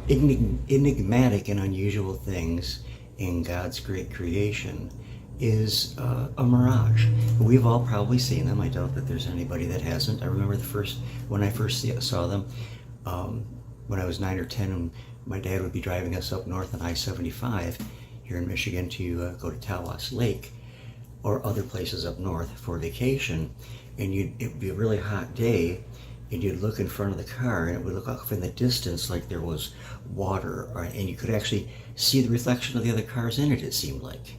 enigmatic and unusual things in God's great creation is a mirage. We've all probably seen them. I doubt that there's anybody that hasn't. I remember when I first saw them, when I was 9 or 10, and my dad would be driving us up north on I-75 here in Michigan to go to Tawas Lake or other places up north for vacation, and it would be a really hot day, and you'd look in front of the car and it would look off in the distance like there was water, and you could actually see the reflection of the other cars in it, it seemed like.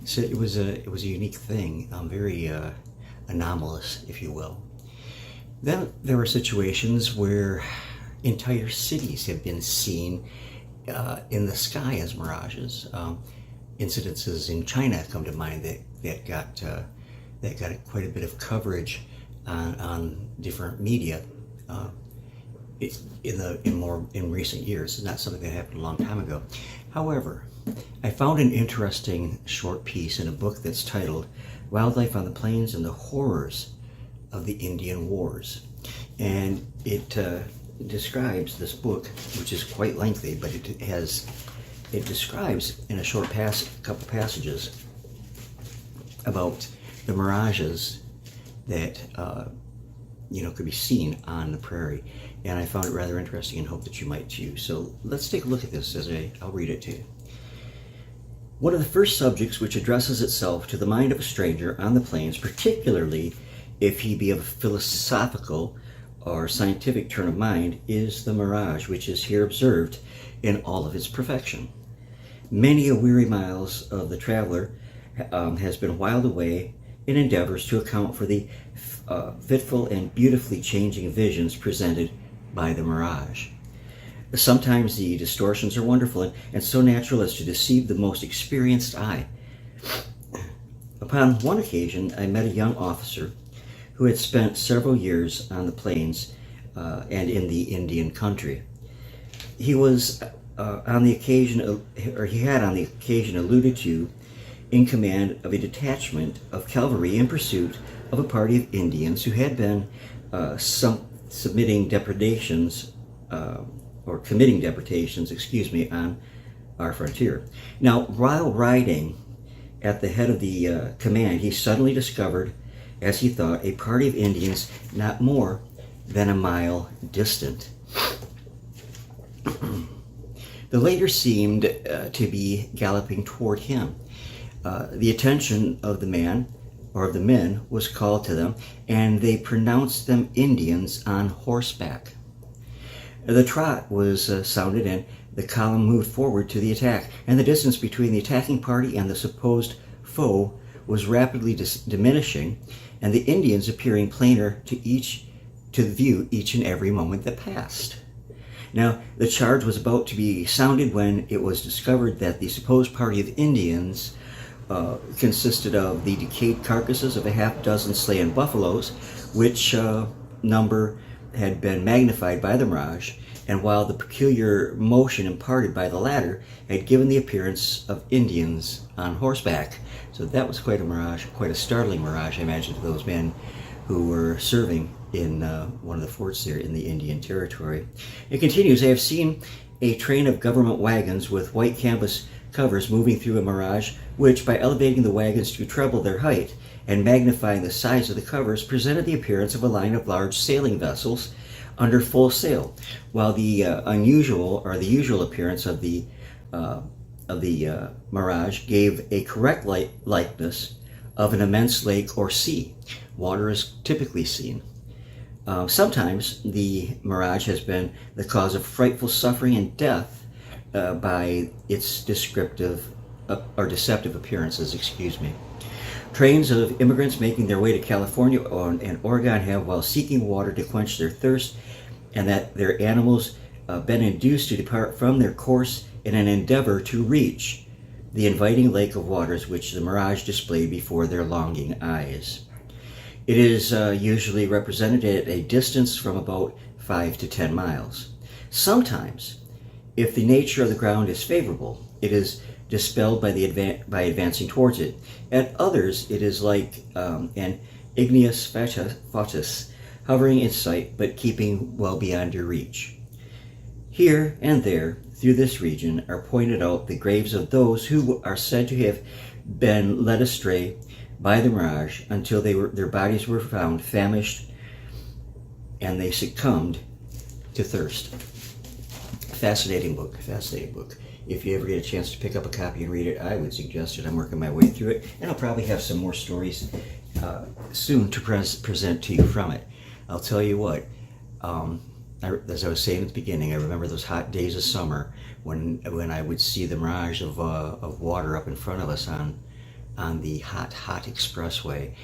So it was a unique thing, very anomalous, if you will. Then there were situations where entire cities have been seen in the sky as mirages. Incidences in China come to mind that got quite a bit of coverage on different media in recent years. It's not something that happened a long time ago. However, I found an interesting short piece in a book that's titled "Wildlife on the Plains and the Horrors of the Indian Wars," and it describes this book, which is quite lengthy, but it describes in a short couple passages about the mirages that could be seen on the prairie, and I found it rather interesting and hope that you might too. So let's take a look at this as I'll read it to you. One of the first subjects which addresses itself to the mind of a stranger on the plains, particularly if he be of a philosophical or scientific turn of mind, is the mirage, which is here observed in all of its perfection. Many a weary miles of the traveler has been whiled away in endeavors to account for the fitful and beautifully changing visions presented by the mirage. Sometimes the distortions are wonderful and so natural as to deceive the most experienced eye. Upon one occasion, I met a young officer who had spent several years on the plains and in the Indian country. He was he had on the occasion alluded to in command of a detachment of cavalry in pursuit of a party of Indians who had been committing depredations on our frontier. Now, while riding at the head of the command, he suddenly discovered, as he thought, a party of Indians not more than a mile distant. The latter seemed to be galloping toward him. The attention of the men was called to them, and they pronounced them Indians on horseback. The trot was sounded, and the column moved forward to the attack, and the distance between the attacking party and the supposed foe was rapidly diminishing, and the Indians appearing plainer to the view each and every moment that passed. Now, the charge was about to be sounded when it was discovered that the supposed party of Indians consisted of the decayed carcasses of a half-dozen slain buffaloes, which number had been magnified by the mirage, and while the peculiar motion imparted by the latter had given the appearance of Indians on horseback. So that was quite a mirage, quite a startling mirage, I imagine, to those men who were serving in one of the forts there in the Indian Territory. It continues, I have seen a train of government wagons with white canvas covers moving through a mirage, which, by elevating the wagons to treble their height and magnifying the size of the covers, presented the appearance of a line of large sailing vessels under full sail, while the usual appearance of the mirage gave a correct likeness of an immense lake or sea. Water is typically seen. Sometimes the mirage has been the cause of frightful suffering and death by its deceptive appearances. Trains of immigrants making their way to California and Oregon have, while seeking water to quench their thirst, and that their animals been induced to depart from their course in an endeavor to reach the inviting lake of waters which the mirage displayed before their longing eyes. It is usually represented at a distance from about 5 to 10 miles. Sometimes, if the nature of the ground is favorable, it is dispelled by advancing towards it. At others, it is like an igneous fatus, hovering in sight but keeping well beyond your reach. Here and there, through this region are pointed out the graves of those who are said to have been led astray by the mirage until their bodies were found famished and they succumbed to thirst. Fascinating book, fascinating book. If you ever get a chance to pick up a copy and read it, I would suggest it. I'm working my way through it, and I'll probably have some more stories soon to present to you from it. I'll tell you what, as I was saying at the beginning, I remember those hot days of summer when I would see the mirage of water up in front of us on the hot expressway.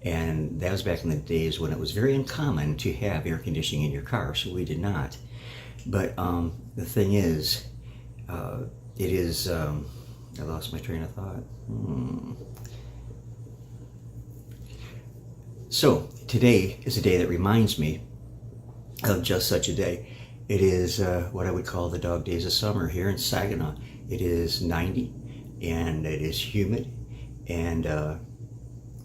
And that was back in the days when it was very uncommon to have air conditioning in your car, so we did not. But the thing is, it is, I lost my train of thought. So today is a day that reminds me of just such a day. It is what I would call the dog days of summer here in Saginaw. It is 90 and it is humid, and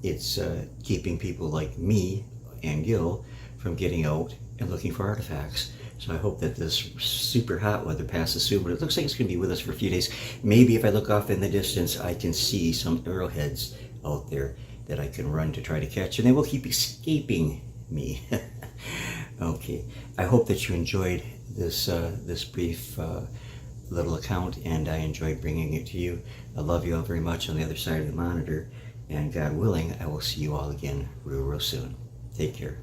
it's keeping people like me and Gil from getting out and looking for artifacts. So I hope that this super hot weather passes soon, but it looks like it's going to be with us for a few days. Maybe if I look off in the distance, I can see some arrowheads out there that I can run to try to catch, and they will keep escaping me. Okay, I hope that you enjoyed this brief little account, and I enjoyed bringing it to you. I love you all very much on the other side of the monitor, and God willing, I will see you all again real soon. Take care.